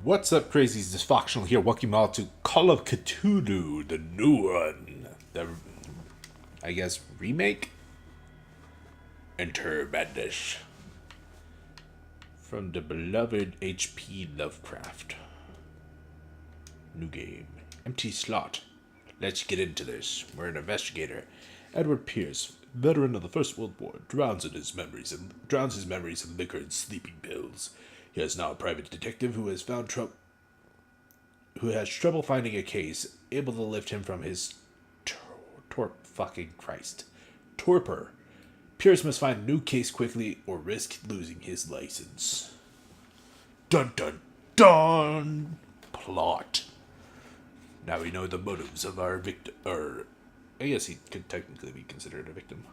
What's up, crazies? DisFoxtional here. Welcome you all to Call of Cthulhu, the new one. The, I guess, remake? Enter Madness. From the beloved H.P. Lovecraft. New game. Empty slot. Let's get into this. We're an investigator. Edward Pierce, veteran of the First World War, drowns his memories in liquor and sleeping pills. He is now a private detective who has trouble finding a case able to lift him from his torpor. Pierce must find a new case quickly or risk losing his license. Dun dun dun! Plot. Now we know the motives of our victim. Or, I guess he could technically be considered a victim.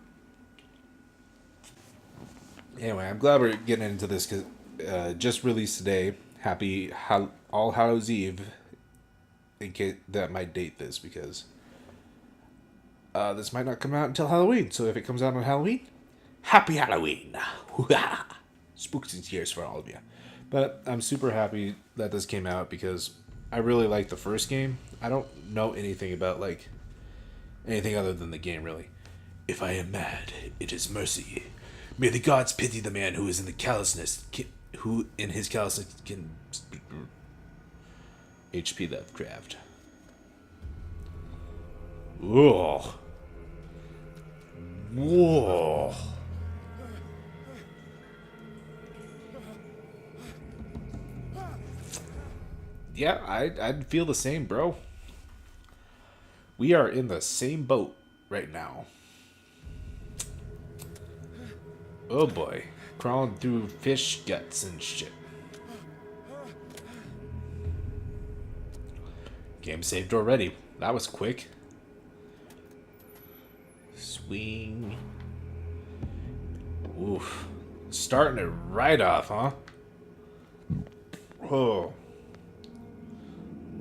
Anyway, I'm glad we're getting into this because just released today. Happy All Hallows Eve. In case that might date this because this might not come out until Halloween. So if it comes out on Halloween, happy Halloween! Spooks and tears for all of you. But I'm super happy that this came out because I really like the first game. I don't know anything about anything other than the game really. If I am mad, it is mercy. May the gods pity the man who is in the callousness, who in his callousness can speak. H.P. Lovecraft. Whoa. Whoa. Yeah, I'd feel the same, bro. We are in the same boat right now. Oh boy. Crawling through fish guts and shit. Game saved already. That was quick. Swing. Oof. Starting it right off, huh? Oh.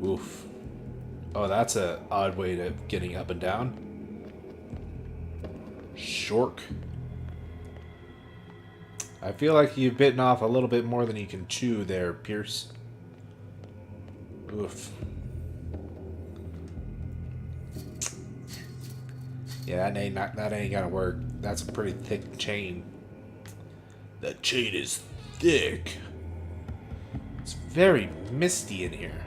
Oof. Oh, that's a odd way to getting up and down. Shork. I feel like you've bitten off a little bit more than you can chew there, Pierce. Oof. Yeah, that ain't gonna work. That's a pretty thick chain. The chain is thick. It's very misty in here.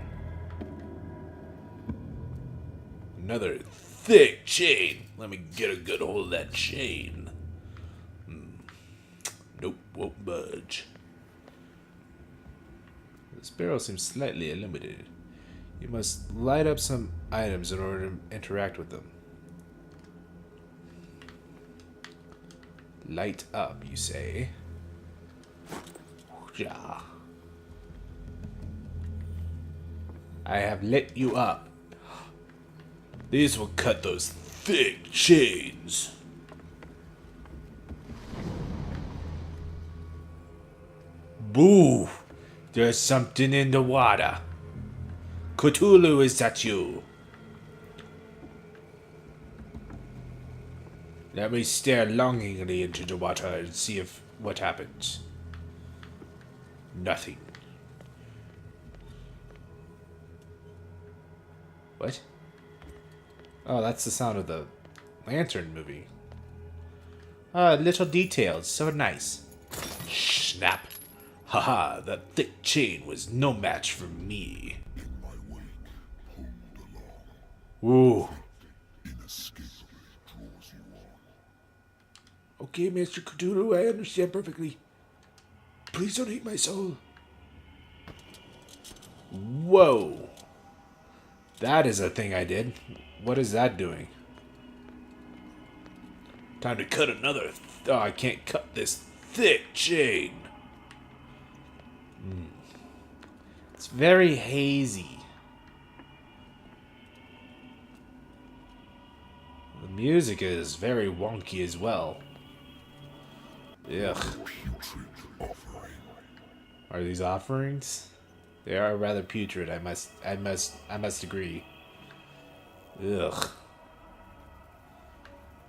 Another thick chain. Let me get a good hold of that chain. Nope, won't budge. The sparrow seems slightly illuminated. You must light up some items in order to interact with them. Light up, you say? Yeah. I have lit you up. These will cut those thick chains. Boo! There's something in the water. Cthulhu is at you. Let me stare longingly into the water and see what happens. Nothing. What? Oh, that's the sound of the Lantern movie. Little details, so nice. Snap. Haha, that thick chain was no match for me. Ooh. Okay, Mr. Cthulhu, I understand perfectly. Please don't eat my soul. Whoa. That is a thing I did. What is that doing? Time to cut another. Oh, I can't cut this thick chain. It's very hazy. The music is very wonky as well. Ugh. Are these offerings? They are rather putrid, I must agree. Ugh.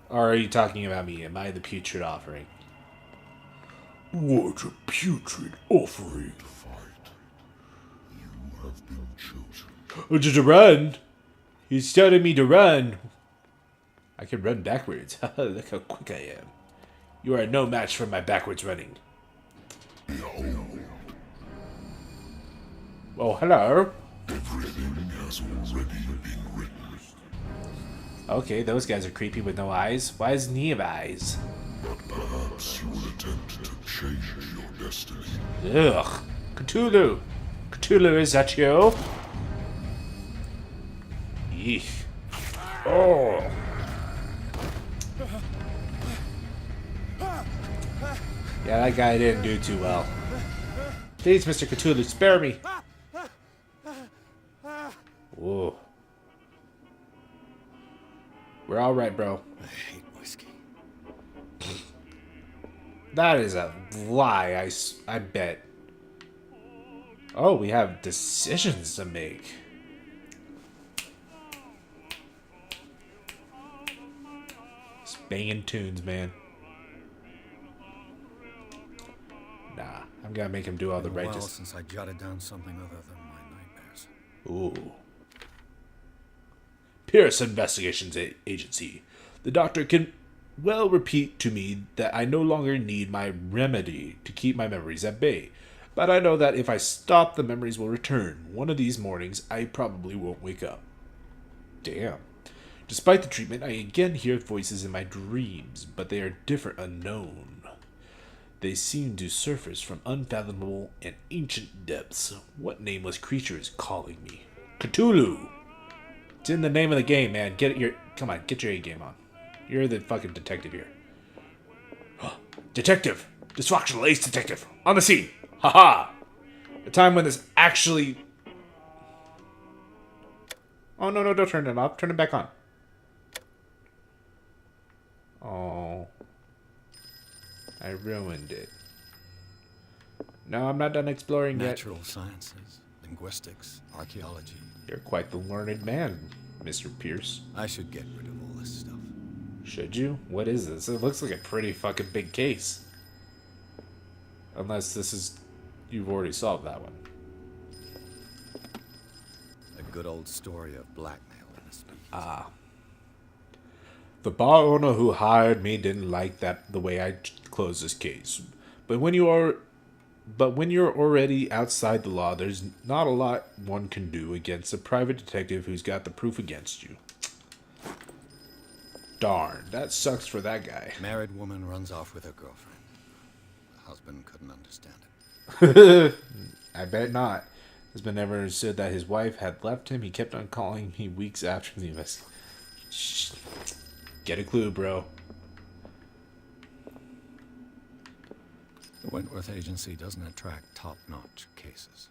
Or are you talking about me? Am I the putrid offering? What a putrid offering. Oh, just to run. He's telling me to run. I can run backwards. Look how quick I am. You are no match for my backwards running. Oh, hello. Everything has already been written. Okay, those guys are creepy with no eyes. Why doesn't he have eyes? But perhaps you will attempt to change your destiny. Ugh. Cthulhu. Cthulhu, is that you? Yeesh. Oh. Yeah, that guy didn't do too well. Please, Mr. Cthulhu, spare me. Whoa. We're all right, bro. I hate whiskey. That is a lie, I bet. Oh, we have decisions to make. Just banging tunes, man. Nah, I'm gonna make him do all the Been a while righteous. since I jotted down something other than my nightmares. Ooh. Pierce Investigations Agency. The doctor can well repeat to me that I no longer need my remedy to keep my memories at bay. But I know that if I stop, the memories will return. One of these mornings, I probably won't wake up. Damn. Despite the treatment, I again hear voices in my dreams, but they are different, unknown. They seem to surface from unfathomable and ancient depths. What nameless creature is calling me? Cthulhu! It's in the name of the game, man. Come on, get your A game on. You're the fucking detective here. Detective! DisFoxtional ace detective! On the scene! Haha! A time when this actually... Oh, no, don't turn it off. Turn it back on. Oh. I ruined it. No, I'm not done exploring yet. Natural sciences, linguistics, archaeology. You're quite the learned man, Mr. Pierce. I should get rid of all this stuff. Should you? What is this? It looks like a pretty fucking big case. Unless this is... You've already solved that one. A good old story of blackmail in a speech. Ah. The bar owner who hired me didn't like the way I closed this case. But when you're already outside the law, there's not a lot one can do against a private detective who's got the proof against you. Darn, that sucks for that guy. Married woman runs off with her girlfriend. The husband couldn't understand it. I bet not. Husband never understood that his wife had left him. He kept on calling me weeks after the investigation. Get a clue, bro. The Wentworth Agency doesn't attract top-notch cases.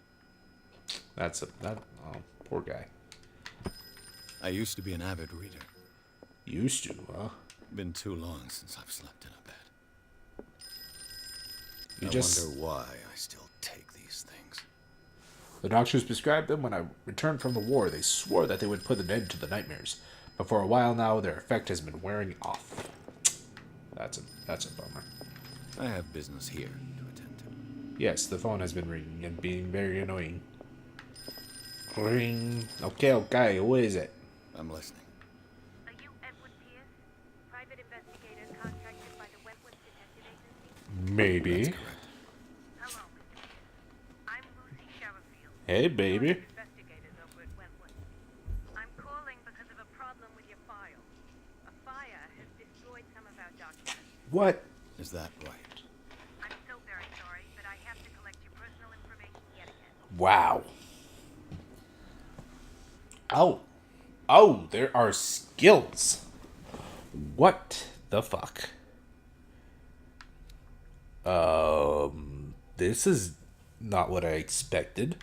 Oh, poor guy. I used to be an avid reader. Used to, huh? Been too long since I've slept in a bed. I wonder why I still take these things. The doctors prescribed them when I returned from the war. They swore that they would put an end to the nightmares. But for a while now, their effect has been wearing off. That's a bummer. I have business here to attend to. Yes, the phone has been ringing and being very annoying. Ring. Okay, who is it? I'm listening. Are you Edward Pierce, private investigator contracted by the Wentworth Detective Agency? Maybe. That's correct. Hello, Mr. Pierce. I'm Lucy Sherrifield. Hey, baby. Investigators over at Wentworth. I'm calling because of a problem with your file. A fire has destroyed some of our documents. What? Is that right? I'm so very sorry, but I have to collect your personal information yet again. Wow. Oh, there are skills. What the fuck? This is not what I expected.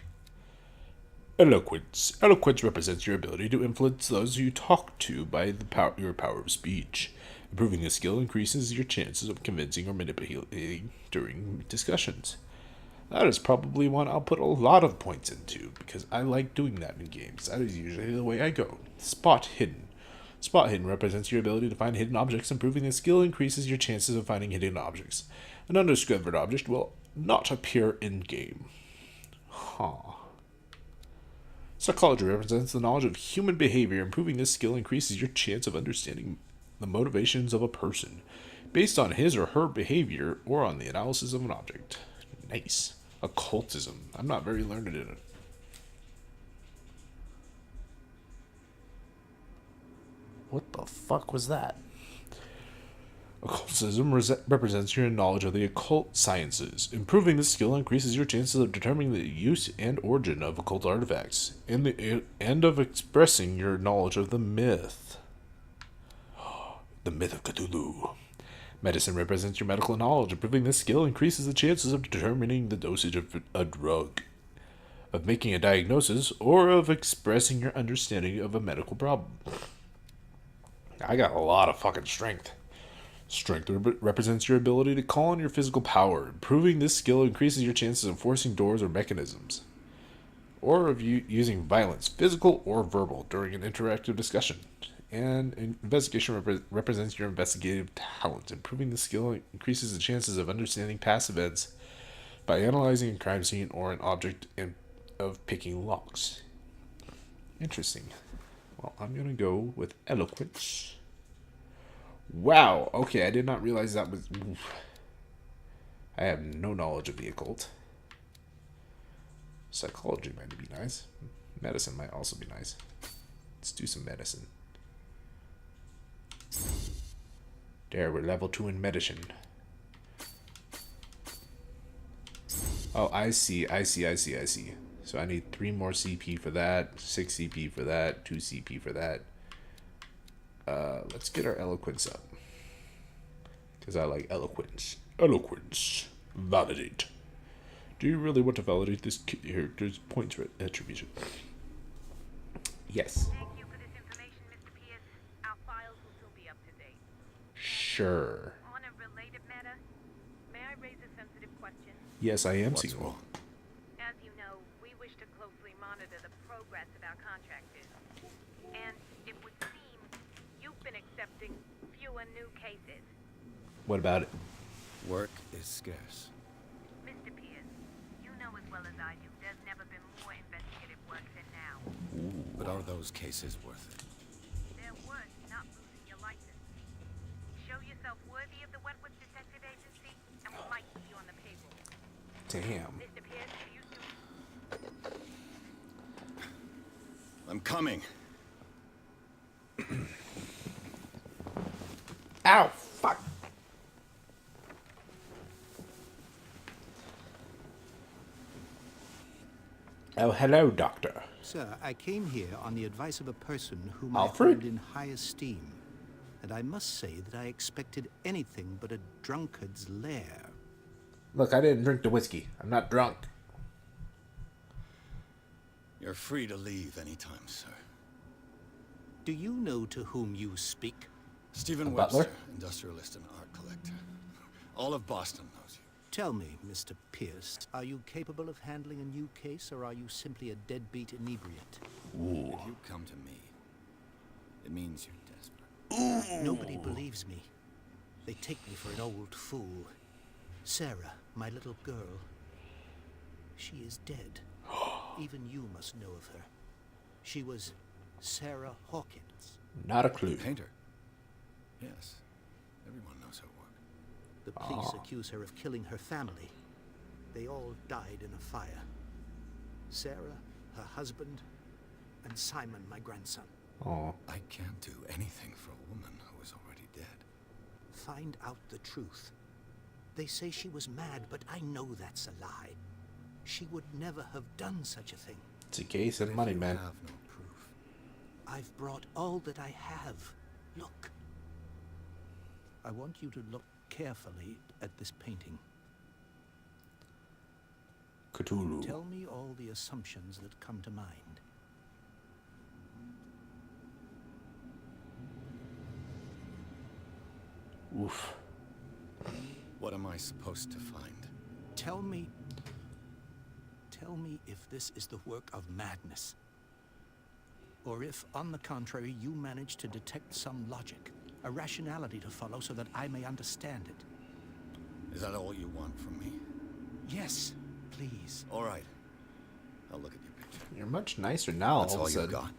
Eloquence. Eloquence represents your ability to influence those you talk to by your power of speech. Improving the skill increases your chances of convincing or manipulating during discussions. That is probably one I'll put a lot of points into, because I like doing that in games. That is usually the way I go. Spot hidden. Spot hidden represents your ability to find hidden objects. Improving the skill increases your chances of finding hidden objects. An undiscovered object will not appear in-game. Huh. Psychology represents the knowledge of human behavior. Improving this skill increases your chance of understanding the motivations of a person based on his or her behavior or on the analysis of an object. Nice. Occultism. I'm not very learned in it. What the fuck was that? Occultism represents your knowledge of the occult sciences. Improving this skill increases your chances of determining the use and origin of occult artifacts, and of expressing your knowledge of the myth. The myth of Cthulu. Medicine represents your medical knowledge. Improving this skill increases the chances of determining the dosage of a drug, of making a diagnosis, or of expressing your understanding of a medical problem. I got a lot of fucking strength. Strength represents your ability to call on your physical power. Improving this skill increases your chances of forcing doors or mechanisms, or of using violence, physical or verbal, during an interactive discussion. And investigation represents your investigative talent. Improving the skill increases the chances of understanding past events by analyzing a crime scene or an object and of picking locks. Interesting. Well, I'm going to go with eloquence. Wow. Okay, I did not realize that was... Oof. I have no knowledge of the occult. Psychology might be nice. Medicine might also be nice. Let's do some medicine. There, we're level 2 in medicine. Oh, I see. So I need 3 more CP for that, 6 CP for that, 2 CP for that. Let's get our eloquence up. Because I like eloquence. Eloquence. Validate. Do you really want to validate this character's points attribution? Yes. Thank you for this information, Mr. Pierce. Our files will still be up to date. Sure. On a related matter, may I raise a sensitive question? Yes, I am What's single. wrong? As you know, we wish to closely monitor the progress of our contractors. And it would seem you've been accepting fewer new cases. What about it? Work is scarce. Mr. Pierce, you know as well as I do, there's never been more investigative work than now. But are those cases worth it? They're worth not losing your license. Show yourself worthy of the Wentworth Detective Agency, and we might put you on the payroll. Damn. Mr. Pierce, you two. I'm coming. Ow! Fuck! Oh, hello, Doctor. Sir, I came here on the advice of a person whom Alfred? I hold in high esteem. And I must say that I expected anything but a drunkard's lair. Look, I didn't drink the whiskey. I'm not drunk. You're free to leave anytime, sir. Do you know to whom you speak? Stephen A Webster, butler? industrialist and art collector. All of Boston knows you. Tell me, Mr. Pierce, are you capable of handling a new case, or are you simply a deadbeat inebriate? Ooh. If you come to me, it means you're desperate. Nobody believes me. They take me for an old fool. Sarah, my little girl, she is dead. Even you must know of her. She was Sarah Hawkins. Not a clue. Painter? Yes. Everyone knows her work. The police accuse her of killing her family. They all died in a fire. Sarah, her husband, and Simon, my grandson. Oh. I can't do anything for a woman who is already dead. Find out the truth. They say she was mad, but I know that's a lie. She would never have done such a thing. It's a case of If money, you man. have no proof. I've brought all that I have. Look. I want you to look carefully at this painting. Cthulhu. Tell me all the assumptions that come to mind. Oof. What am I supposed to find? Tell me if this is the work of madness. Or if, on the contrary, you manage to detect some logic, a rationality to follow so that I may understand it. Is that all you want from me? Yes, please. All right. I'll look at your picture. You're much nicer now. That's all all of a you've sudden. got?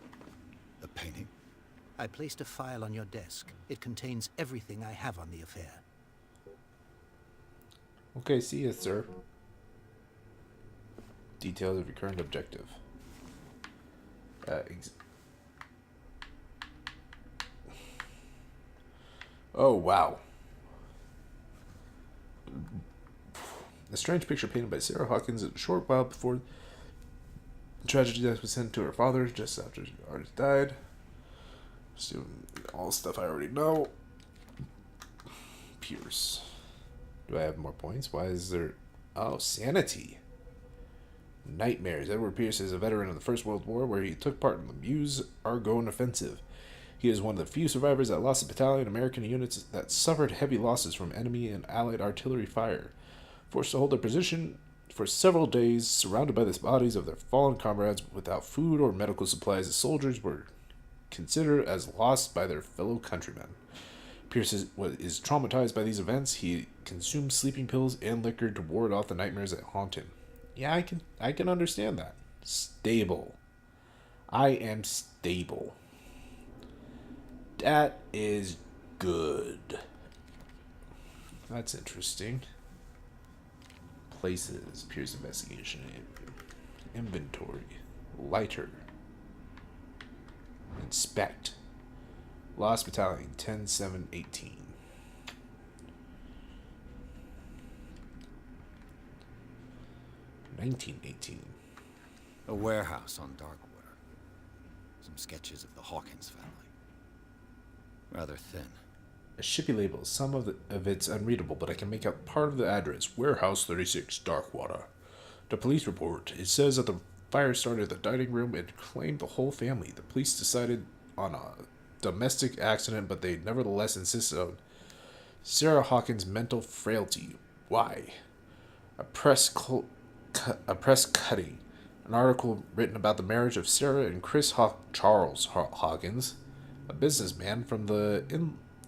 The painting? I placed a file on your desk. It contains everything I have on the affair. Okay, see you, sir. Details of your current objective. Oh, wow. A strange picture painted by Sarah Hawkins a short while before the tragedy that was sent to her father just after the artist died. So, all stuff I already know. Pierce. Do I have more points? Why is there... Oh, sanity. Nightmares. Edward Pierce is a veteran of the First World War where he took part in the Meuse-Argonne offensive. He is one of the few survivors that lost a battalion of American units that suffered heavy losses from enemy and Allied artillery fire. Forced to hold their position for several days, surrounded by the bodies of their fallen comrades without food or medical supplies, the soldiers were considered as lost by their fellow countrymen. Pierce is traumatized by these events. He consumes sleeping pills and liquor to ward off the nightmares that haunt him. Yeah, I can understand that. Stable. I am stable. That is good. That's interesting. Places. Pierce investigation. Inventory. Lighter. Inspect. Lost Battalion 10-7-18. A warehouse on Darkwater. Some sketches of the Hawkins family. Rather thin. A shippy label. Some of it's unreadable, but I can make out part of the address. Warehouse 36, Darkwater. The police report. It says that the fire started at the dining room and claimed the whole family. The police decided on a domestic accident, but they nevertheless insisted on Sarah Hawkins' mental frailty. Why? A press cutting. An article written about the marriage of Sarah and Charles Hawkins, a businessman from the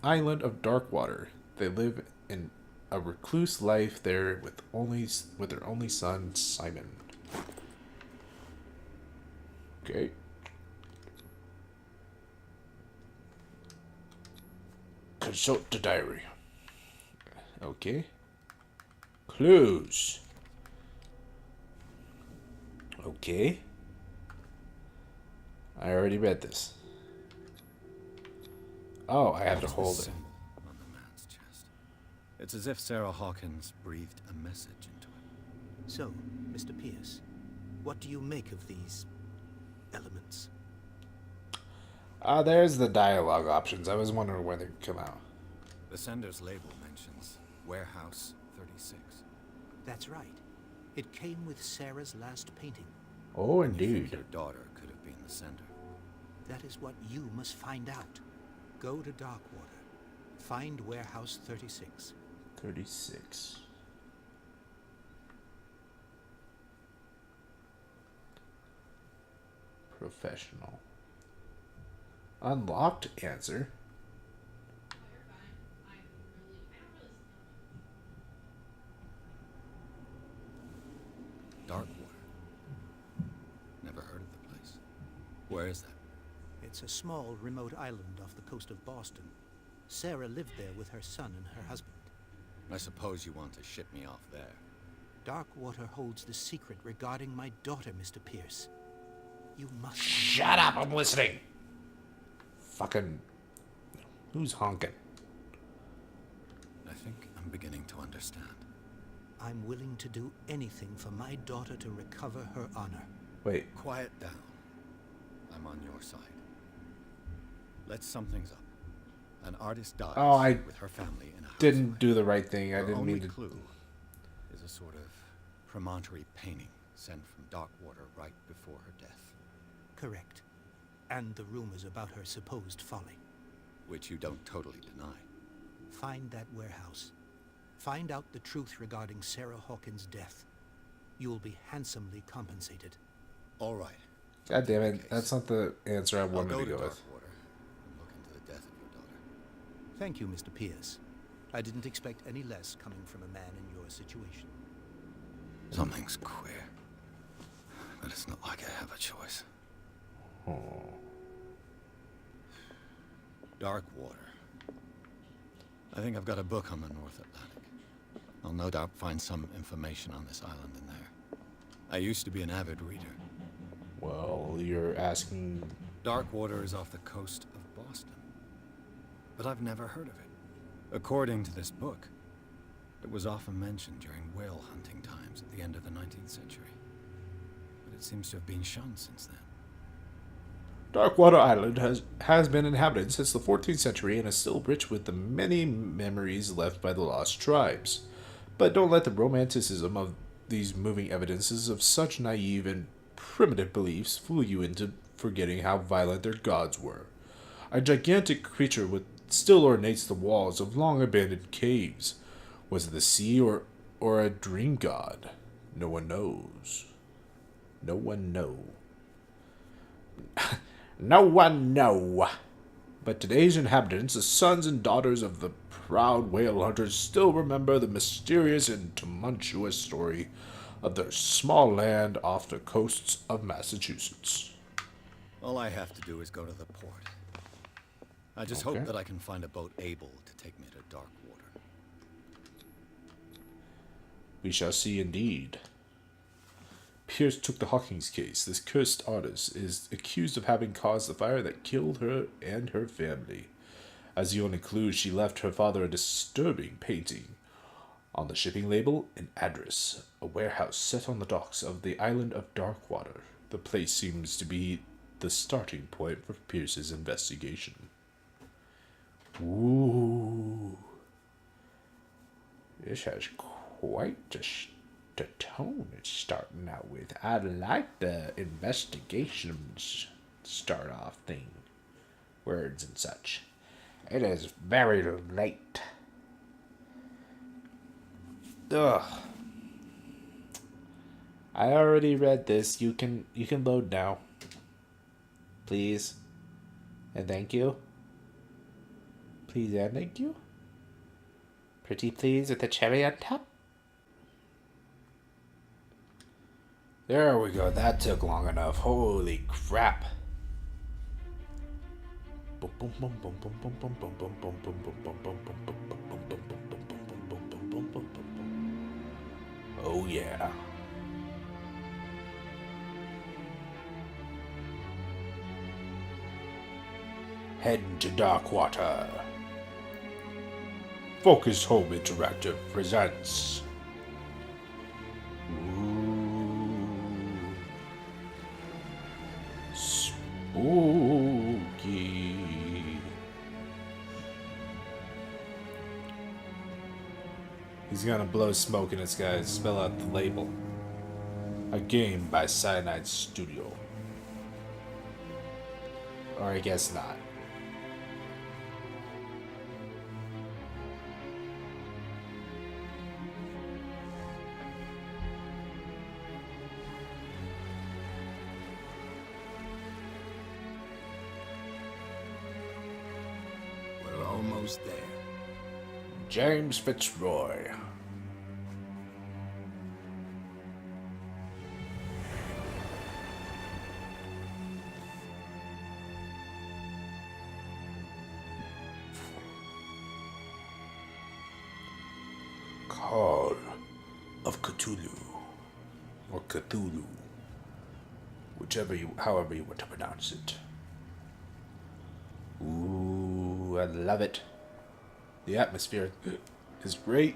island of Darkwater. They live in a recluse life there with their only son, Simon. Okay. Consult the diary. Okay. Clues. Okay. I already read this. Oh, I have to hold it. On the man's chest. It's as if Sarah Hawkins breathed a message into it. So, Mr. Pierce, what do you make of these elements? There's the dialogue options. I was wondering when they would come out. The sender's label mentions Warehouse 36. That's right. It came with Sarah's last painting. Oh, You think indeed. your daughter could have been the sender? That is what you must find out. Go to Darkwater. Find Warehouse 36. 36. Professional. Unlocked answer. Darkwater. Never heard of the place. Where is that? It's a small, remote island off the coast of Boston. Sarah lived there with her son and her husband. I suppose you want to ship me off there. Darkwater holds the secret regarding my daughter, Mr. Pierce. You must... Shut up, I'm listening. Fucking. Who's honking? I think I'm beginning to understand. I'm willing to do anything for my daughter to recover her honor. Wait. Quiet down. I'm on your side. Let's sum things up. An artist dies Oh, I with her family in a house. didn't do the right thing. I Her didn't only mean to. clue is a sort of promontory painting sent from Darkwater right before her death, Correct. And the rumors about her supposed folly. which you don't totally deny. Find that warehouse. Find out the truth regarding Sarah Hawkins' death. You will be handsomely compensated. All right. God damn it. Case. That's not the answer I I'll wanted go to to go with. Darkwater and look into the death of your daughter. Thank you, Mr. Pierce. I didn't expect any less coming from a man in your situation. Something's queer. but it's not like I have a choice. Oh. Dark water. I think I've got a book on the North Atlantic. I'll no doubt find some information on this island in there. I used to be an avid reader. Well, you're asking... Darkwater is off the coast of Boston. But I've never heard of it. According to this book, it was often mentioned during whale hunting times at the end of the 19th century. But it seems to have been shunned since then. Darkwater Island has been inhabited since the 14th century and is still rich with the many memories left by the lost tribes. But don't let the romanticism of these moving evidences of such naive and primitive beliefs fool you into forgetting how violent their gods were. A gigantic creature still ornates the walls of long-abandoned caves. Was it the sea or a dream god? No one knows. No one knows. No one know. But today's inhabitants, the sons and daughters of the proud whale hunters, still remember the mysterious and tumultuous story of their small land off the coasts of Massachusetts. All I have to do is go to the port. I just hope that I can find a boat able to take me to Darkwater. We shall see indeed. Pierce took the Hawkins case. This cursed artist is accused of having caused the fire that killed her and her family. As the only clue, she left her father a disturbing painting. On the shipping label, an address, a warehouse set on the docks of the island of Darkwater. The place seems to be the starting point for Pierce's investigation. Ooh. This has quite the tone it's starting out with. I like the investigations start off thing. Words and such. It is very late. Ugh. I already read this. You can load now. Please. And thank you. Please and thank you. Pretty please with the cherry on top. There we go. That took long enough. Holy crap. Oh yeah. Head to Darkwater. Focus Home Interactive presents. Spooky. He's gonna blow smoke in his guys. Spell out the label. A game by Cyanide Studio. Or I guess not. We're almost there. James Fitzroy. Call of Cthulhu, or Cthulhu, however you want to pronounce it. Ooh, I love it. The atmosphere is great.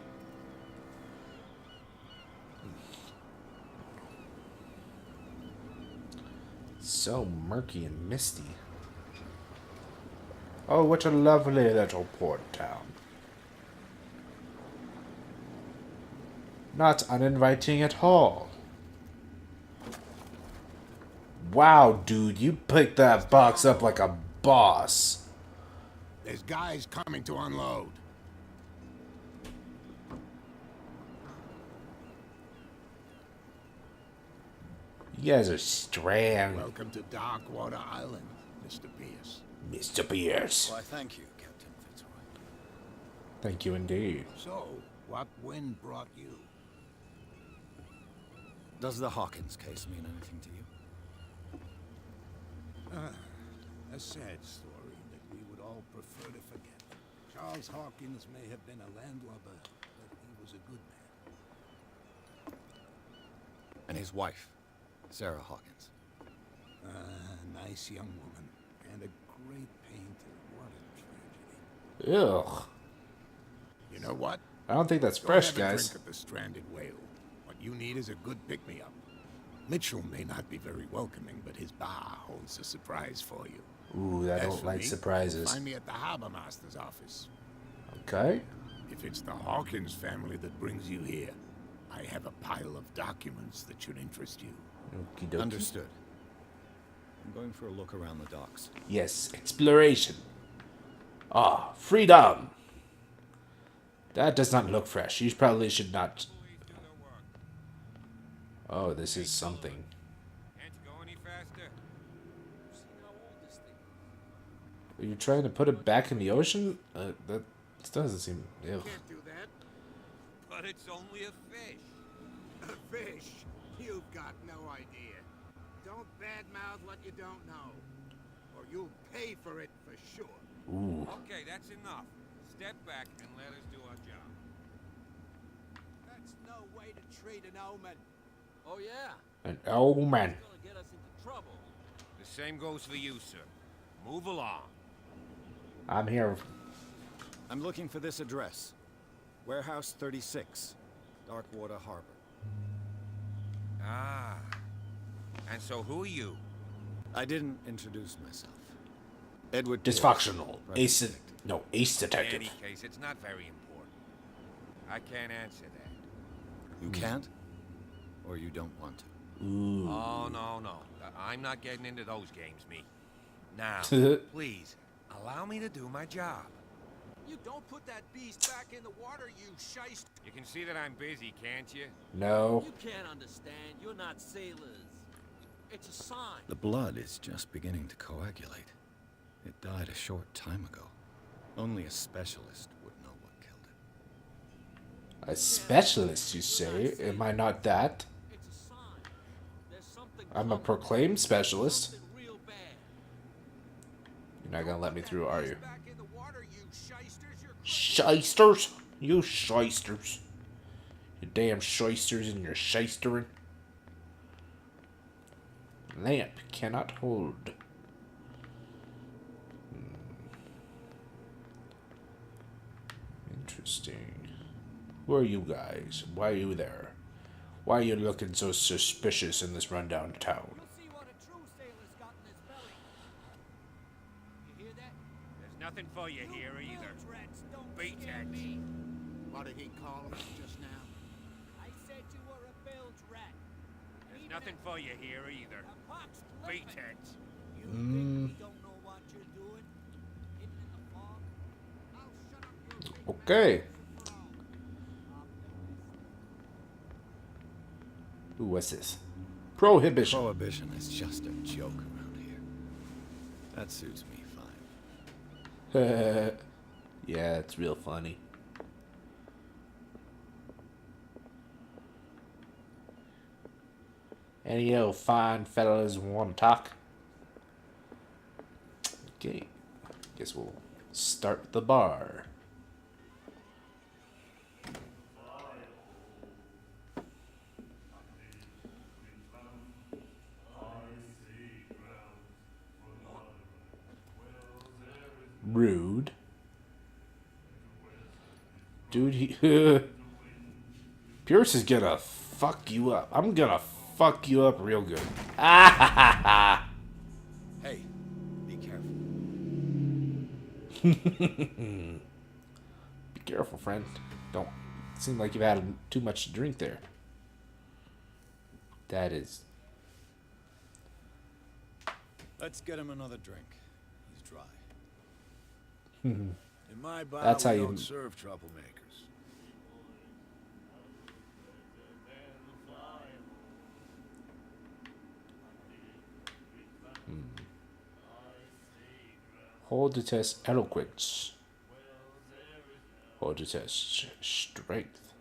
So murky and misty. Oh, what a lovely little port town. Not uninviting at all. Wow, dude, you picked that box up like a boss. There's guys coming to unload. You guys are strand. Welcome to Darkwater Island, Mr. Pierce. Mr. Pierce. Why, thank you, Captain Fitzroy. Thank you indeed. So, what wind brought you? Does the Hawkins case mean anything to you? A sad story that we would all prefer to forget. Charles Hawkins may have been a landlubber, but he was a good man. And his wife, Sarah Hawkins. Nice young woman, and a great painter. What a tragedy. Ugh. You know what? I don't think that's Go fresh, have a guys. drink at the Stranded Whale. What you need is a good pick-me-up. Mitchell may not be very welcoming, but his bar holds a surprise for you. Ooh, I As don't for like me, surprises. Find me at the harbor master's office. Okay. If it's the Hawkins family that brings you here, I have a pile of documents that should interest you. Okie dokie. Understood. I'm going for a look around the docks. Yes, exploration. Ah, freedom. That does not look fresh. You probably should not. Oh, this is something. Can't you go any faster? Are you trying to put it back in the ocean? That doesn't seem. Ew. Can't do that. But it's only a fish. A fish? You've got no idea. Don't badmouth what you don't know, or you'll pay for it for sure. Ooh. Okay, that's enough. Step back and let us do our job. That's no way to treat an omen. Oh yeah, And oh man. it's gonna get us into trouble. The same goes for you, sir. Move along. I'm here. I'm looking for this address. Warehouse 36, Darkwater Harbor. Ah. And so who are you? I didn't introduce myself. Edward DisFoxtional. Torres, Ace. private No, Ace In Detective. any case, it's not very important. I can't answer that. You can't? Or you don't want to? Ooh. Oh, no. I'm not getting into those games, me. Now, please, allow me to do my job. You don't put that beast back in the water, you shyster. You can see that I'm busy, can't you? No. You can't understand. You're not sailors. It's a sign. The blood is just beginning to coagulate. It died a short time ago. Only a specialist would know what killed it. A specialist, you say? Am I not that? It's a sign. There's something I'm a coming. proclaimed specialist. Something real bad. You're not gonna let me through, are you? Back in the water, you shysters. You're Shysters? You shysters. You damn shysters and your shystering. Lamp cannot hold. Interesting. Who are you guys? Why are you there? Why are you looking so suspicious in this rundown town? You'll see what a true sailor's got in his belly. You hear that? There's nothing for you here either. Bilge rats don't Beat scare it. me. What did he call him just now? I said you were a bilge rat. There's Even nothing for you here either. a pox Beat living. it. You think we don't know what you're doing? Hidden in the fog? I'll shut up your big Okay. mouth for all. Who was this? Prohibition. Prohibition is just a joke around here. That suits me fine. Yeah, it's real funny. Any old fine fellas want to talk? Okay, guess we'll start the bar. Rude. Dude, he... Pierce is gonna fuck you up. I'm gonna fuck you up real good. Ah ha ha ha! Hey, be careful. Be careful, friend. Don't seem like you've had too much to drink there. That is... Let's get him another drink. He's dry. In my bar, That's we how you- don't serve troublemakers. Hold to test eloquence. Hold to test strength.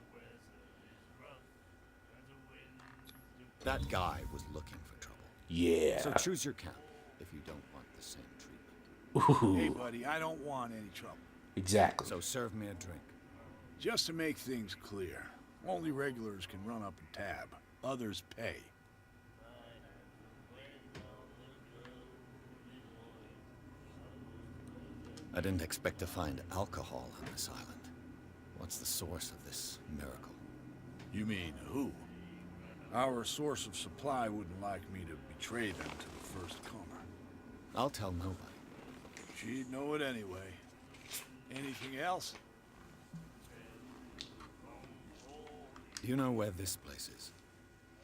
That guy was looking for trouble. Yeah. So choose your camp if you don't want the same treatment. Ooh, Hey, buddy, I don't want any trouble. exactly. So serve me a drink. Just to make things clear, only regulars can run up a tab. Others pay. I didn't expect to find alcohol on this island. What's the source of this miracle? You mean who? Our source of supply wouldn't like me to betray them to the first comer. I'll tell nobody. She'd know it anyway. Anything else? Do you know where this place is?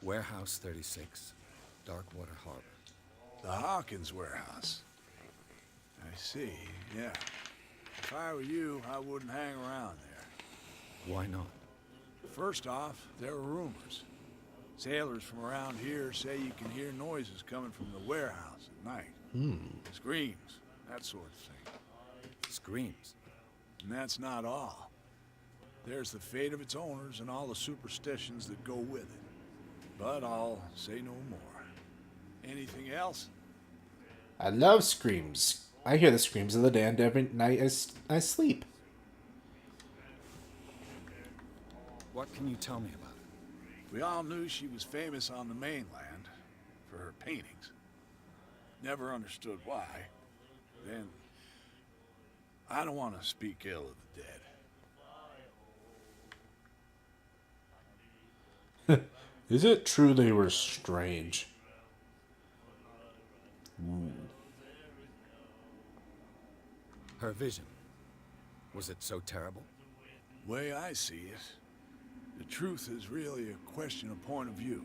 Warehouse 36, Darkwater Harbor. The Hawkins warehouse. I see, yeah. If I were you, I wouldn't hang around there. Why not? First off, there are rumors. Sailors from around here say you can hear noises coming from the warehouse at night. Screams, that sort of thing. Screams. And that's not all. There's the fate of its owners and all the superstitions that go with it. But I'll say no more. Anything else? I love screams. I hear the screams of the damned every night I sleep. What can you tell me about it? We all knew she was famous on the mainland for her paintings. Never understood why. Then, I don't want to speak ill of the dead. Is it true they were strange? Ooh. Her vision. Was it so terrible? Way I see it, the truth is really a question of point of view.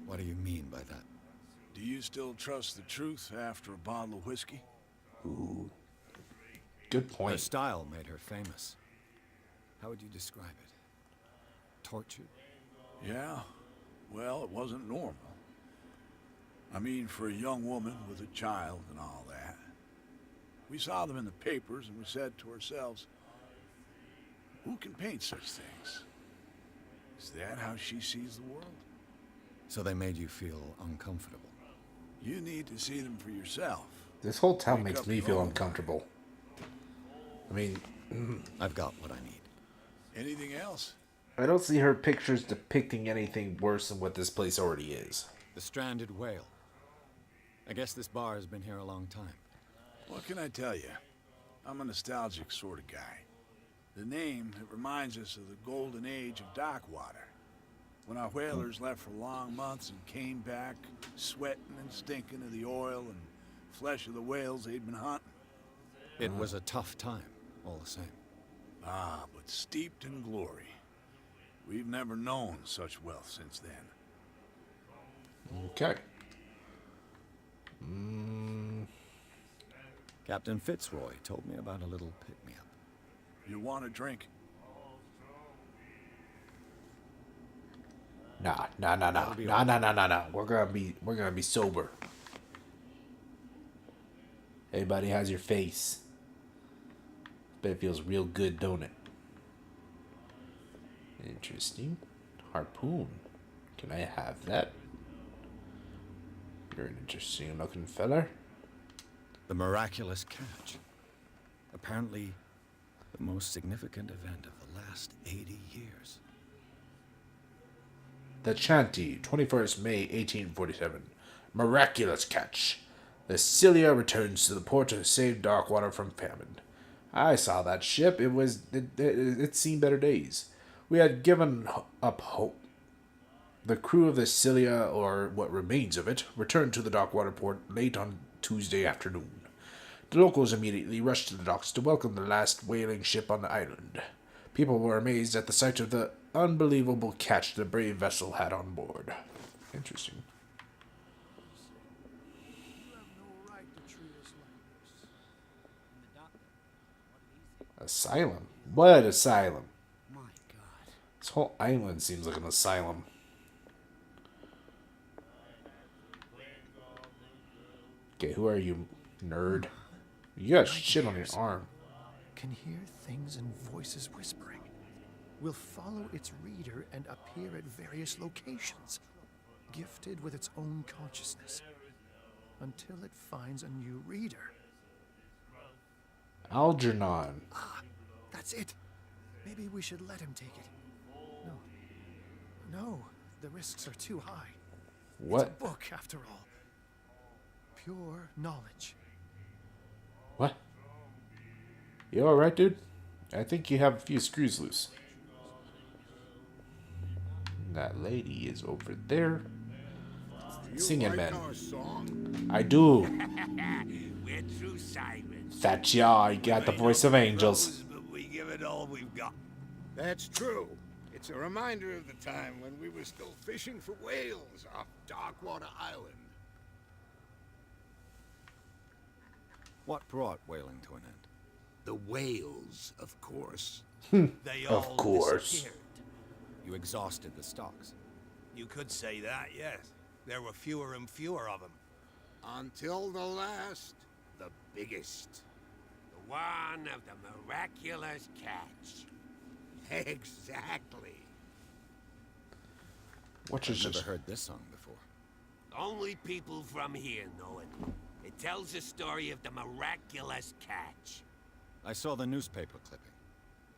What do you mean by that? Do you still trust the truth after a bottle of whiskey? Ooh. Good Her point. style made her famous. How would you describe it? Tortured? Yeah, well, it wasn't normal. I mean, for a young woman with a child and all that. We saw them in the papers and we said to ourselves, who can paint such things? Is that how she sees the world? So they made you feel uncomfortable. You need to see them for yourself. This whole town Make makes up me your feel own uncomfortable. I mean, I've got what I need. Anything else? I don't see her pictures depicting anything worse than what this place already is. The stranded whale. I guess this bar has been here a long time. What can I tell you? I'm a nostalgic sort of guy. The name, it reminds us of the golden age of dockwater. When our whalers left for long months and came back, sweating and stinking of the oil and flesh of the whales they'd been hunting. It was a tough time, all the same. Ah, but steeped in glory. We've never known such wealth since then. Okay. Captain Fitzroy told me about a little pick-me-up. You want a drink? Nah. be Nah. We're gonna be sober. Everybody has your face. Bet it feels real good, don't it? Interesting. Harpoon. Can I have that? You're an interesting looking feller. The miraculous catch. Apparently, the most significant event of the last 80 years. The Chanty, 21st May 1847. Miraculous catch. The Scylla returns to the port to save Darkwater from famine. I saw that ship. It's seen better days. We had given up hope. The crew of the Scylla, or what remains of it, returned to the Darkwater port late on Tuesday afternoon. The locals immediately rushed to the docks to welcome the last whaling ship on the island. People were amazed at the sight of the unbelievable catch the brave vessel had on board. Interesting. You have no right to treat us like this. And the doctor, what did he say? Asylum? What asylum? My God. This whole island seems like an asylum. Okay, who are you, nerd? You got shit on your arm. Can hear things and voices whispering. Will follow its reader and appear at various locations. gifted with its own consciousness, until it finds a new reader. Algernon. Ah, that's it. Maybe we should let him take it. No, the risks are too high. What? It's a book, after all. Pure knowledge. What? You alright, dude? I think you have a few screws loose. That lady is over there. Singing, man. I do. We're through Simon. Fat yaw, you got the voice of angels. But we give it all we've got. That's true. It's a reminder of the time when we were still fishing for whales off Darkwater Island. What brought whaling to an end? The whales, of course. They Of all course. disappeared. You exhausted the stocks. You could say that, yes. There were fewer and fewer of them. Until the last, the biggest. The one of the miraculous catch. Exactly. What I've is never this? heard this song before. Only people from here know it. It tells the story of the miraculous catch. I saw the newspaper clipping.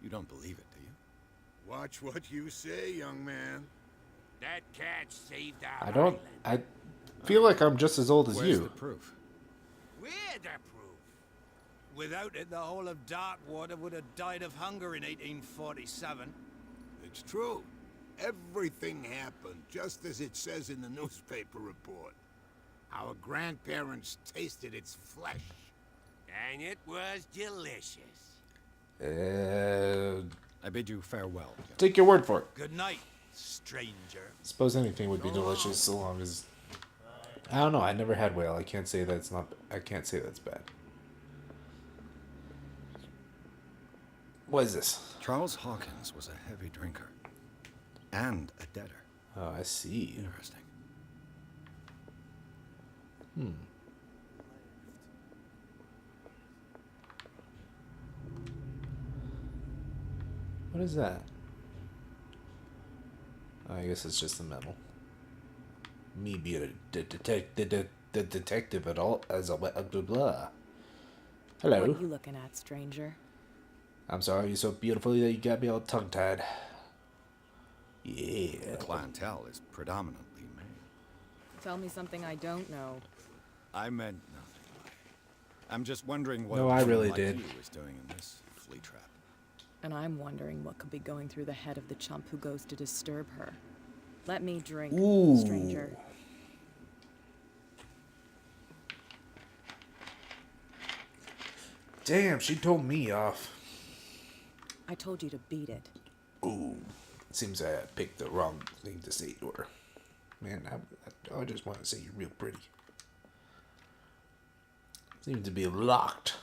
You don't believe it, do you? Watch what you say, young man. That catch saved our I don't. island. I feel like I'm just as old as Where's you. the proof? We're the proof. Without it, the whole of Darkwater would have died of hunger in 1847. It's true. Everything happened just as it says in the newspaper report. Our grandparents tasted its flesh. And it was delicious. I bid you farewell. Joe. Take your word for it. Good night, stranger. Suppose anything would be delicious so long as. I don't know. I never had whale. I can't say that it's not. I can't say that's bad. What is this? Charles Hawkins was a heavy drinker. And a debtor. Oh, I see. Interesting. What is that? Oh, I guess it's just the metal. Me being a detective at all as a blah blah. Hello. What you looking at, stranger? I'm sorry, you're so beautiful that you got me all tongue-tied. Yeah. The clientele is predominantly male. Tell me something I don't know. I meant nothing. I'm just wondering what No, a I woman really like did. you is doing in this flea trap. And I'm wondering what could be going through the head of the chump who goes to disturb her. Let me drink, Ooh. stranger. Damn, she told me off. I told you to beat it. Ooh. Seems I picked the wrong thing to say to her. Man, I just want to say you're real pretty. Seems to be locked.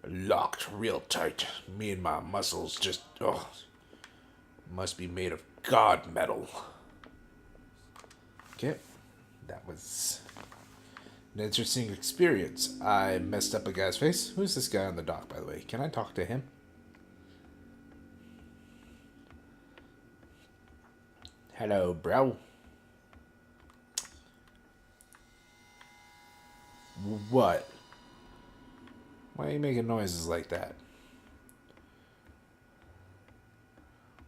Locked real tight. Me and my muscles just, must be made of god metal. Okay. That was an interesting experience. I messed up a guy's face. Who's this guy on the dock, by the way? Can I talk to him? Hello, bro. What? Why are you making noises like that?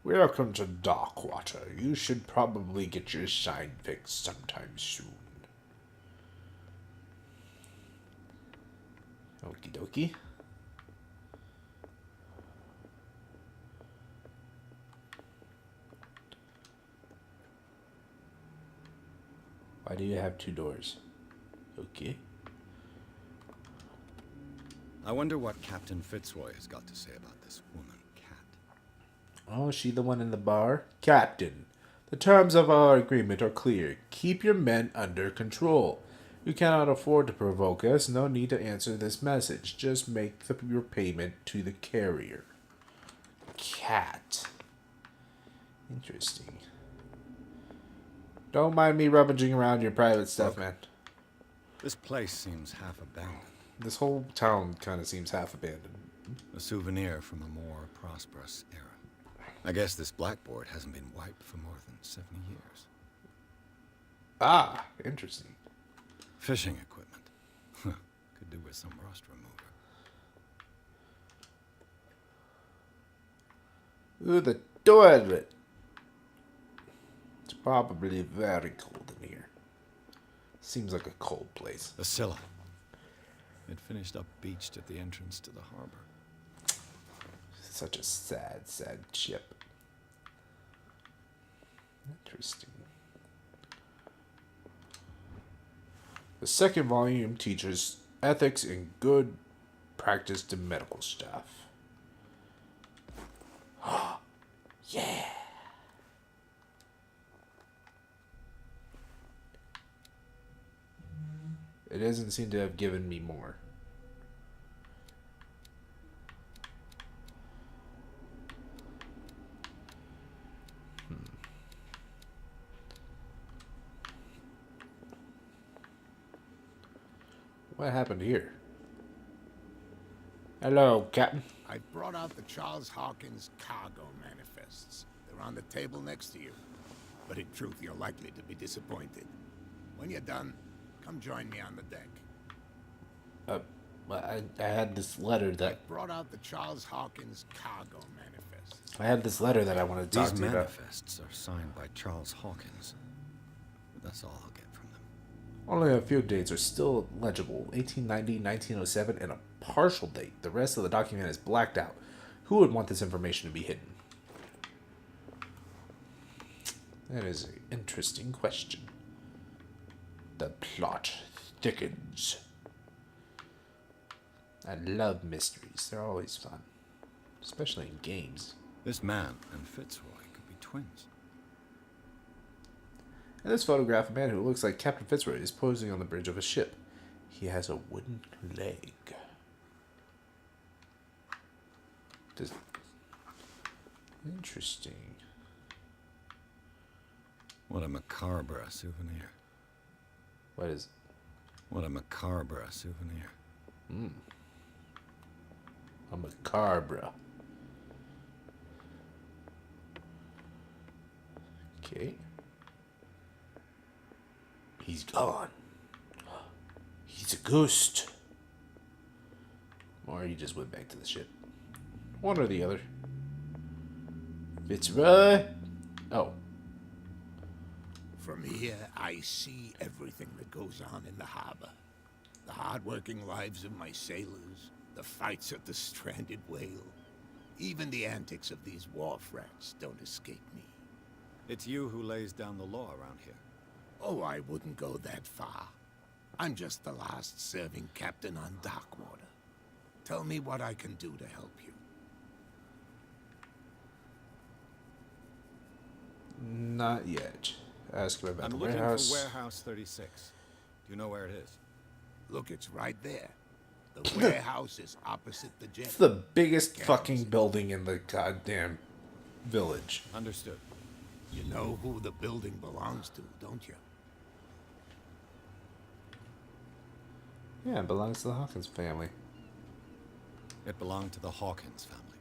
Welcome to Darkwater. You should probably get your shine fixed sometime soon. Okie dokie. Why do you have two doors? Okay. I wonder what Captain Fitzroy has got to say about this woman, Cat. Oh, is she the one in the bar? Captain, the terms of our agreement are clear. Keep your men under control. You cannot afford to provoke us. No need to answer this message. Just make your payment to the carrier. Cat. Interesting. Don't mind me rummaging around your private stuff, man. This place seems half abandoned. This whole town kind of seems half abandoned. A souvenir from a more prosperous era. I guess this blackboard hasn't been wiped for more than 70 years. Ah, interesting. Fishing equipment. Could do with some rust remover. Ooh, the toilet. It's probably very cold in here. Seems like a cold place. The Scylla. It finished up beached at the entrance to the harbor. Such a sad, sad ship. Interesting. The second volume teaches ethics and good practice to medical staff. Yeah. It doesn't seem to have given me more. What happened here? Hello, Captain. I brought out the Charles Hawkins cargo manifests. They're on the table next to you. But in truth, you're likely to be disappointed. When you're done, come join me on the deck. I had this letter that I brought out the Charles Hawkins cargo manifests. I had this letter that I wanted to talk These to you about. manifests are signed by Charles Hawkins. But that's all I'll get from them. Only a few dates are still legible. 1890, 1907, and a partial date. The rest of the document is blacked out. Who would want this information to be hidden? That is an interesting question. The plot thickens. I love mysteries. They're always fun. Especially in games. This man and Fitzroy could be twins. In this photograph, a man who looks like Captain Fitzroy is posing on the bridge of a ship. He has a wooden leg. Interesting. What a macabre souvenir. What is... What a macabre souvenir. A macabre. Okay. He's gone. He's a ghost. Or he just went back to the ship. One or the other. Fitzroy. Oh. From here, I see everything that goes on in the harbor. The hard-working lives of my sailors, the fights at the stranded whale. Even the antics of these wharf rats don't escape me. It's you who lays down the law around here. Oh, I wouldn't go that far. I'm just the last serving captain on Darkwater. Tell me what I can do to help you. Not yet. Ask him about I'm the looking warehouse. for Warehouse 36. Do you know where it is? Look, it's right there. The warehouse is opposite the jet. It's the biggest fucking building in the goddamn village. Understood. You know who the building belongs to, don't you? Yeah, it belongs to the Hawkins family. It belonged to the Hawkins family.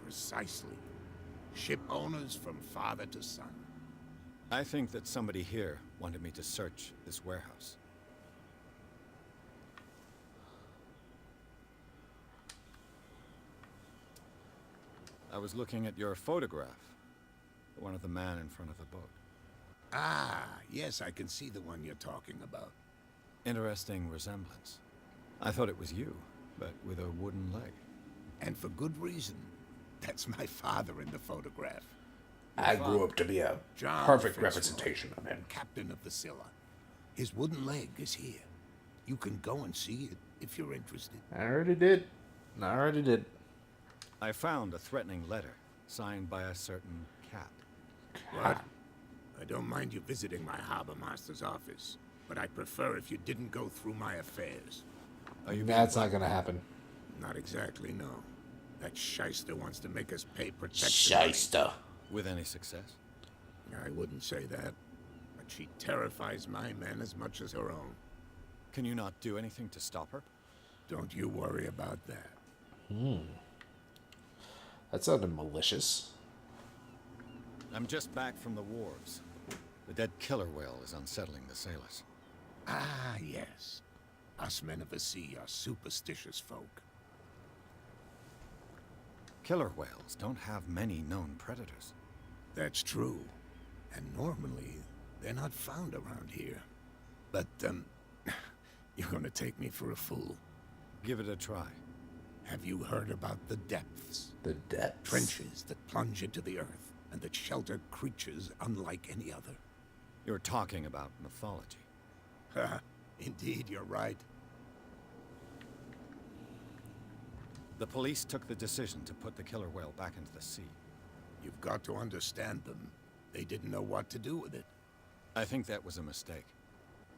Precisely. Ship owners from father to son. I think that somebody here wanted me to search this warehouse. I was looking at your photograph. The one of the man in front of the boat. Ah, yes, I can see the one you're talking about. Interesting resemblance. I thought it was you, but with a wooden leg. And for good reason. That's my father in the photograph. I grew up to be a John perfect Fitzroy, representation of him. captain of the Scylla. His wooden leg is here. You can go and see it if you're interested. I already did. I found a threatening letter signed by a certain cat. What? I don't mind you visiting my harbor master's office, but I prefer if you didn't go through my affairs. Are you That's not gonna happen. Not exactly, no. That shyster wants to make us pay protection Shyster. with any success? money. I wouldn't say that, but she terrifies my men as much as her own. Can you not do anything to stop her? Don't you worry about that. That sounded malicious. I'm just back from the wharves. The dead killer whale is unsettling the sailors. Ah, yes. Us men of the sea are superstitious folk. Killer whales don't have many known predators. That's true. And normally, they're not found around here. But, you're gonna take me for a fool. Give it a try. Have you heard about the depths? The depths? Trenches that plunge into the earth, and that shelter creatures unlike any other. You're talking about mythology. Indeed, you're right. The police took the decision to put the killer whale back into the sea. You've got to understand them. They didn't know what to do with it. I think that was a mistake.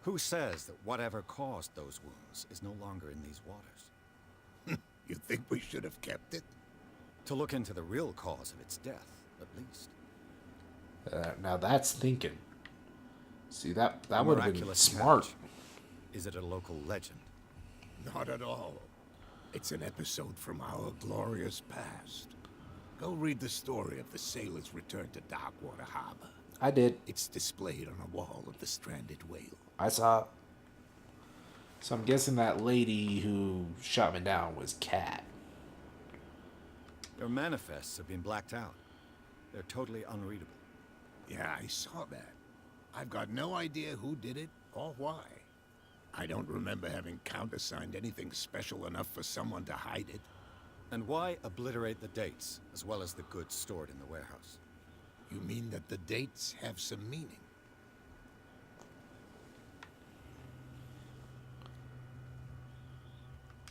Who says that whatever caused those wounds is no longer in these waters? You think we should have kept it? To look into the real cause of its death, at least. Now that's thinking. See, that A would have been miraculous smart. catch. Is it a local legend? Not at all. It's an episode from our glorious past. Go read the story of the sailor's return to Darkwater Harbor. I did. It's displayed on a wall of the stranded whale. I saw. So I'm guessing that lady who shot me down was Cat. Your manifests have been blacked out. They're totally unreadable. Yeah, I saw that. I've got no idea who did it or why. I don't remember having countersigned anything special enough for someone to hide it. And why obliterate the dates, as well as the goods stored in the warehouse? You mean that the dates have some meaning?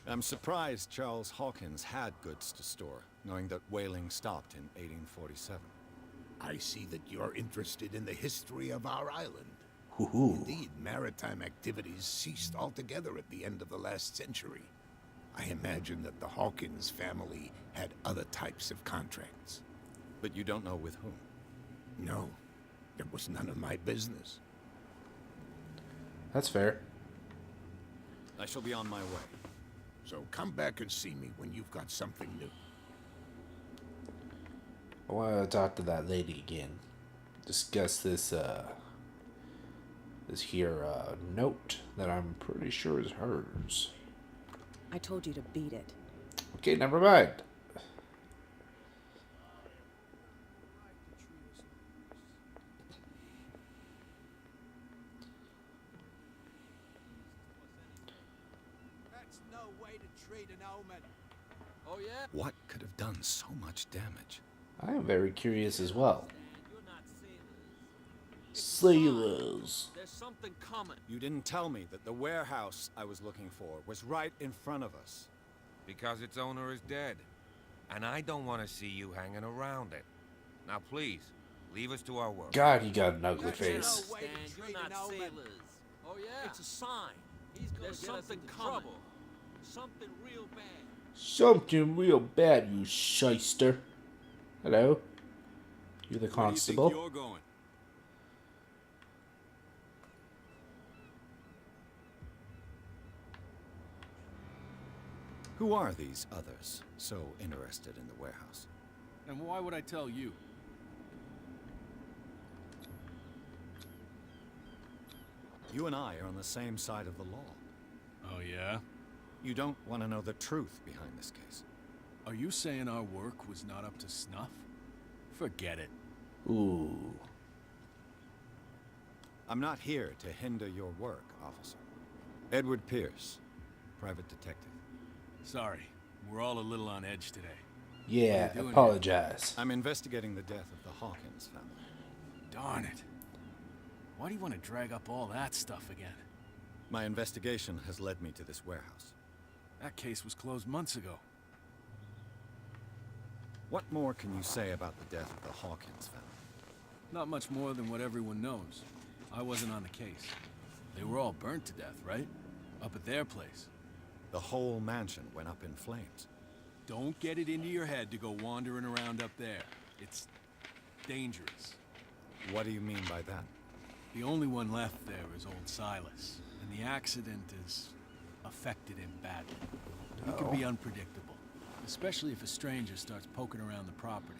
I'm surprised Charles Hawkins had goods to store, knowing that whaling stopped in 1847. I see that you're interested in the history of our island. Hoo-hoo. Indeed, maritime activities ceased altogether at the end of the last century. I imagine that the Hawkins family had other types of contracts. But you don't know with whom? No, it was none of my business. That's fair. I shall be on my way. So come back and see me when you've got something new. I want to talk to that lady again. Discuss this, note that I'm pretty sure is hers. I told you to beat it. Okay, never mind. That's no way to treat an omen. Oh yeah? What could have done so much damage? I am very curious as well. You're not sailors. Sailors. There's something coming. You didn't tell me that the warehouse I was looking for was right in front of us. Because its owner is dead. And I don't want to see you hanging around it. Now please, leave us to our work. God, you got an ugly That's face. no way to treat an omen. Oh yeah? It's a sign. There's something coming. Something real bad. Something real bad, you shyster. Hello? You the constable? Where do you think you're going? Who are these others so interested in the warehouse? And why would I tell you? You and I are on the same side of the law. Oh yeah? You don't want to know the truth behind this case. Are you saying our work was not up to snuff? Forget it. Ooh. I'm not here to hinder your work, officer. Edward Pierce, private detective. Sorry, we're all a little on edge today. Yeah, What are you doing apologize. I'm investigating the death of the Hawkins family. Darn it. Why do you want to drag up all that stuff again? My investigation has led me to this warehouse. That case was closed months ago. What more can you say about the death of the Hawkins family? Not much more than what everyone knows. I wasn't on the case. They were all burnt to death, right? Up at their place. The whole mansion went up in flames. Don't get it into your head to go wandering around up there. It's dangerous. What do you mean by that? The only one left there is old Silas, and the accident has affected him badly. He can be unpredictable, especially if a stranger starts poking around the property.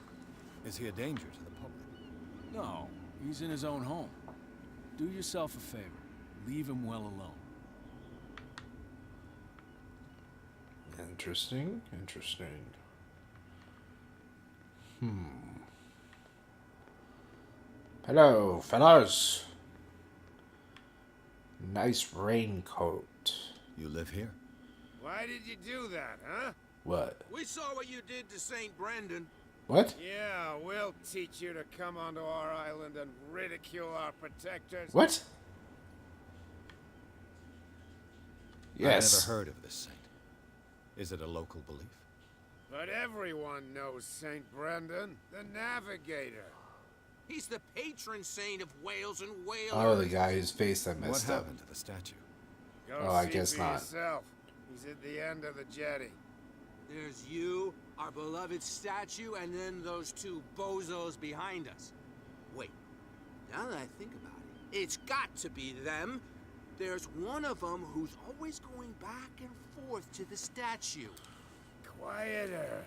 Is he a danger to the public? No, he's in his own home. Do yourself a favor. Leave him well alone. Interesting. Interesting. Hello, fellas. Nice raincoat. You live here? Why did you do that, huh? What? We saw what you did to St. Brendan. What? Yeah, we'll teach you to come onto our island and ridicule our protectors. What? Yes. I've never heard of this saint. Is it a local belief? But everyone knows St. Brendan, the navigator. He's the patron saint of whales and whalers. Oh, the guy whose face I messed What up. happened to the statue? Go Oh, I see guess for not. yourself. He's at the end of the jetty. There's you, our beloved statue, and then those two bozos behind us. Wait, now that I think about it, it's got to be them. There's one of them who's always going back and forth to the statue. Quieter.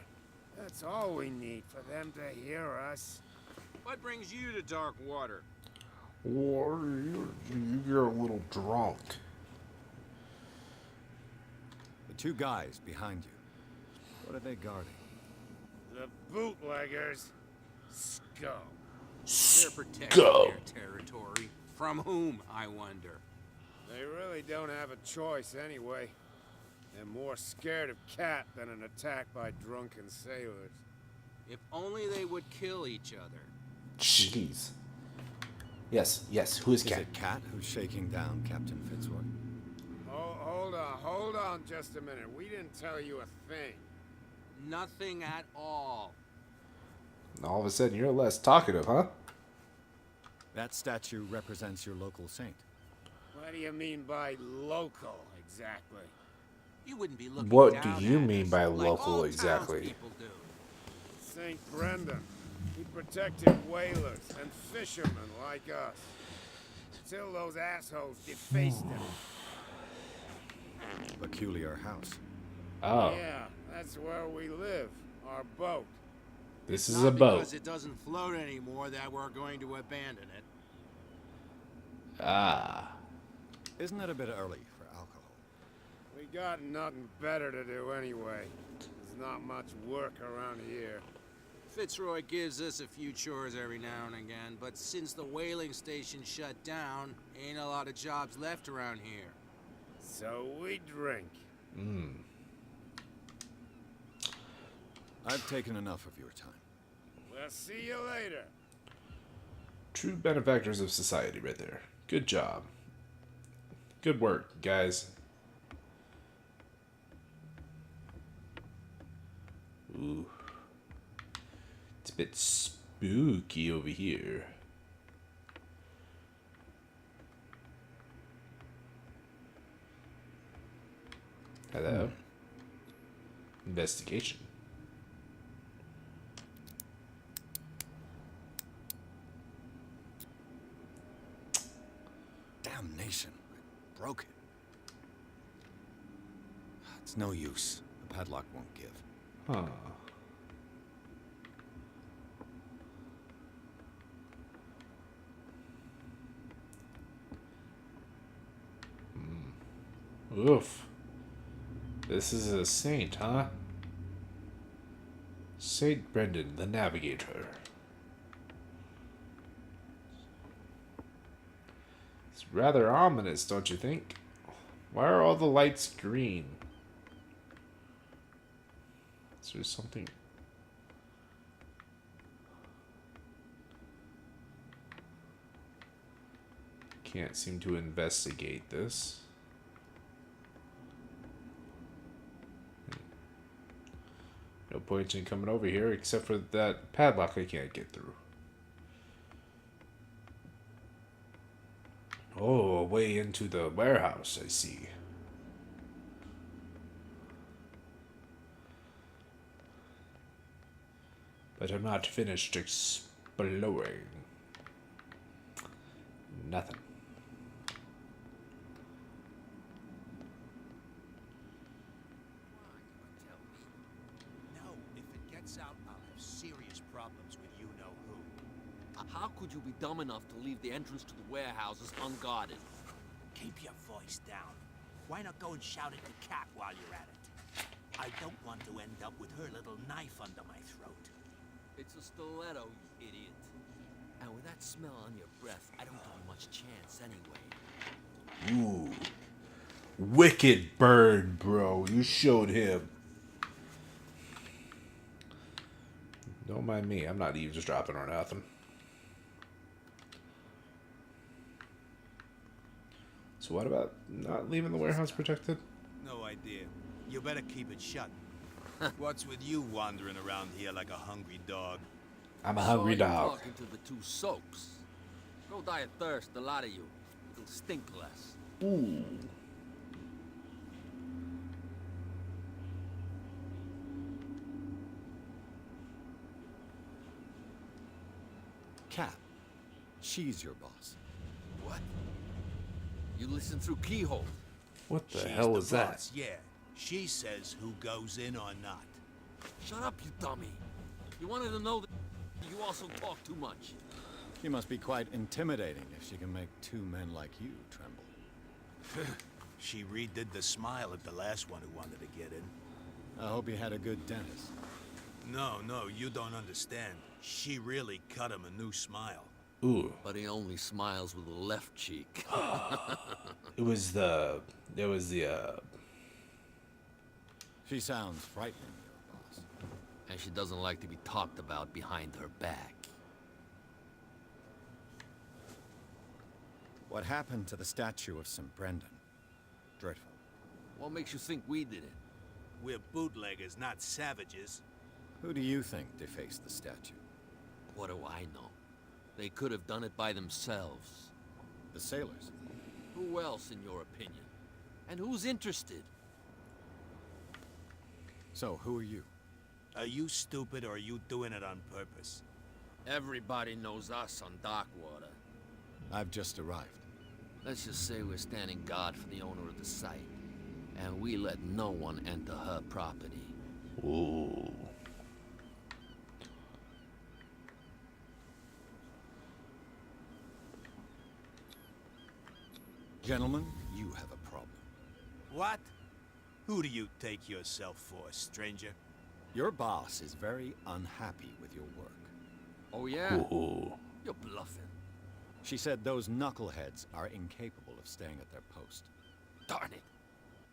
That's all we need for them to hear us. What brings you to dark water? Or you're a little drunk. The two guys behind you. What are they guarding? The bootleggers. Scum. They're protecting their territory. From whom, I wonder? They really don't have a choice anyway. They're more scared of Cat than an attack by drunken sailors. If only they would kill each other. Jeez. Yes, yes. Who is Cat? Is it Cat who's shaking down Captain Fitzroy? Hold on just a minute. We didn't tell you a thing. Nothing at all. All of a sudden, you're less talkative, huh? That statue represents your local saint. What do you mean by local, exactly? You wouldn't be looking What down do you at mean us by like local all exactly? townspeople do. St. Brendan. He protected whalers and fishermen like us. Till those assholes defaced him. Peculiar house. Oh. Yeah, that's where we live. Our boat. This It's is not a boat. because it doesn't float anymore that we're going to abandon it. Ah. Isn't it a bit early for alcohol? We got nothing better to do anyway. There's not much work around here. Fitzroy gives us a few chores every now and again, but since the whaling station shut down, ain't a lot of jobs left around here. So we drink. I've taken enough of your time. We'll see you later. True benefactors of society right there. Good job. Good work, guys. Ooh. It's a bit spooky over here. Hello. Investigation. Damnation. I broke it. It's no use. The padlock won't give. Huh. Oof. This is a saint, huh? Saint Brendan, the Navigator. It's rather ominous, don't you think? Why are all the lights green? Is there something? Can't seem to investigate this. No point in coming over here except for that padlock I can't get through. Oh, a way into the warehouse, I see. But I'm not finished exploring. Nothing. No, if it gets out, I'll have serious problems with you-know-who. How could you be dumb enough to leave the entrance to the warehouses unguarded? Keep your voice down. Why not go and shout at the cat while you're at it? I don't want to end up with her little knife under my throat. It's a stiletto, you idiot. And with that smell on your breath, I don't give you much chance anyway. Ooh. Wicked bird, bro. You showed him. Don't mind me. I'm not eavesdropping or nothing. So what about not leaving the warehouse protected? No idea. You better keep it shut. What's with you wandering around here like a hungry dog? I'm a hungry dog. Talking to the two soaks. Go die of thirst, the lot of you. It'll stink less. Ooh. Cat. She's your boss. What? You listen through keyhole. What the She's hell is that? boss, yeah. She says who goes in or not. Shut up, you dummy. You wanted to know that you also talk too much. She must be quite intimidating if she can make two men like you tremble. She redid the smile at the last one who wanted to get in. I hope you had a good dentist. No, you don't understand. She really cut him a new smile. Ooh. But he only smiles with the left cheek. It was the She sounds frightening, your boss. And she doesn't like to be talked about behind her back. What happened to the statue of St. Brendan? Dreadful. What makes you think we did it? We're bootleggers, not savages. Who do you think defaced the statue? What do I know? They could have done it by themselves. The sailors. Who else, in your opinion? And who's interested? So, who are you? Are you stupid or are you doing it on purpose? Everybody knows us on Darkwater. I've just arrived. Let's just say we're standing guard for the owner of the site. And we let no one enter her property. Ooh. Gentlemen, you have a problem. What? Who do you take yourself for, stranger? Your boss is very unhappy with your work. Oh, yeah? Ooh. You're bluffing. She said those knuckleheads are incapable of staying at their post. Darn it.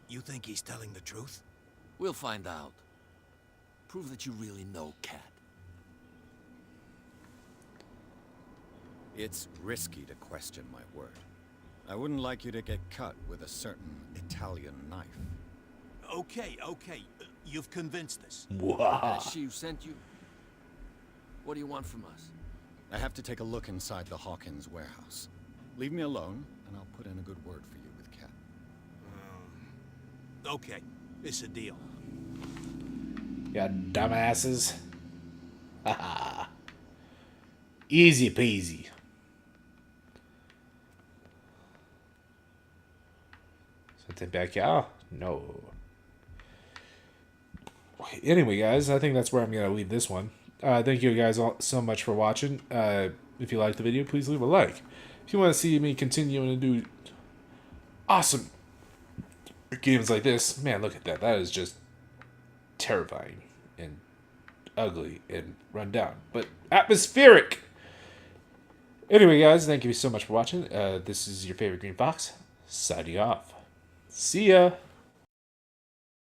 You think he's telling the truth? We'll find out. Prove that you really know Cat. It's risky to question my word. I wouldn't like you to get cut with a certain Italian knife. Okay. You've convinced us. Wow. Is she who sent you? What do you want from us? I have to take a look inside the Hawkins warehouse. Leave me alone, and I'll put in a good word for you with Cat. Okay, it's a deal. Yeah, dumbasses. Haha. Easy peasy. Something back, yeah? No. Anyway, guys, I think that's where I'm going to leave this one. Thank you guys all so much for watching. If you liked the video, please leave a like. If you want to see me continuing to do awesome games like this, man, look at that. That is just terrifying and ugly and run down, but atmospheric. Anyway, guys, thank you so much for watching. This is your favorite Green Fox, signing off. See ya.